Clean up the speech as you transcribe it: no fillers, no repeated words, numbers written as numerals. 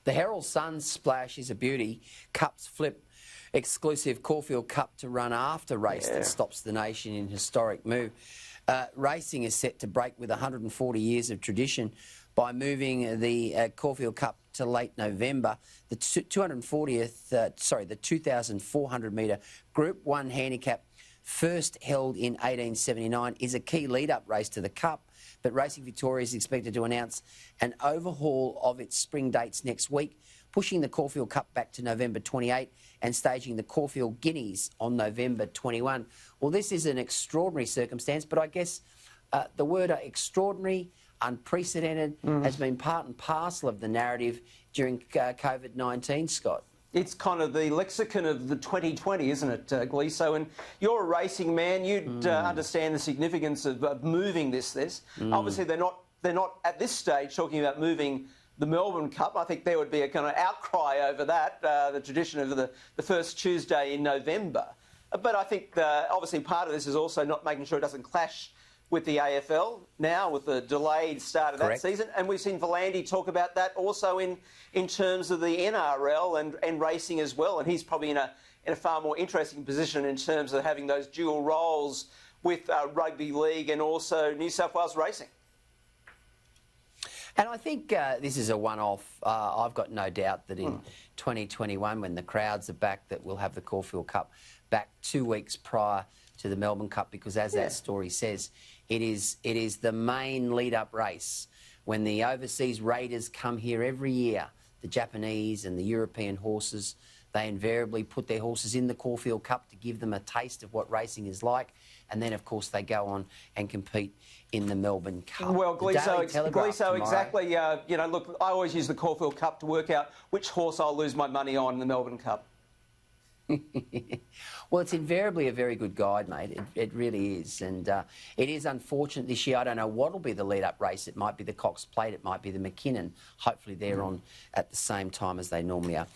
The Herald Sun splash is a beauty. Cups flip. Exclusive Caulfield Cup to run after race that stops the nation in historic move. Racing is set to break with 140 years of tradition by moving the Caulfield Cup to late November. The 2,400 metre Group 1 handicap, first held in 1879, is a key lead-up race to the Cup, but Racing Victoria is expected to announce an overhaul of its spring dates next week, pushing the Caulfield Cup back to November 28 and staging the Caulfield Guineas on November 21. Well, this is an extraordinary circumstance, but I guess the word extraordinary, unprecedented, has been part and parcel of the narrative during COVID-19, Scott. It's kind of the lexicon of the 2020, isn't it, Gleeson? And you're a racing man. You'd understand the significance of moving this. Obviously, they're not at this stage talking about moving the Melbourne Cup. I think there would be a kind of outcry over that, the tradition of the first Tuesday in November. But I think obviously part of this is also not making sure it doesn't clash with the AFL now, with the delayed start of that season. And we've seen Volandy talk about that also in terms of the NRL and racing as well. And he's probably in a far more interesting position in terms of having those dual roles with rugby league and also New South Wales racing. And I think this is a one-off. I've got no doubt that in 2021, when the crowds are back, that we'll have the Caulfield Cup back 2 weeks prior to the Melbourne Cup, because as that story says, it is the main lead-up race. When the overseas raiders come here every year, the Japanese and the European horses, they invariably put their horses in the Caulfield Cup to give them a taste of what racing is like. And then, of course, they go on and compete in the Melbourne Cup. Well, Gleeson, exactly. You know, look, I always use the Caulfield Cup to work out which horse I'll lose my money on in the Melbourne Cup. Well, it's invariably a very good guide, mate. It really is. And it is unfortunate this year. I don't know what will be the lead-up race. It might be the Cox Plate. It might be the McKinnon. Hopefully they're on at the same time as they normally are.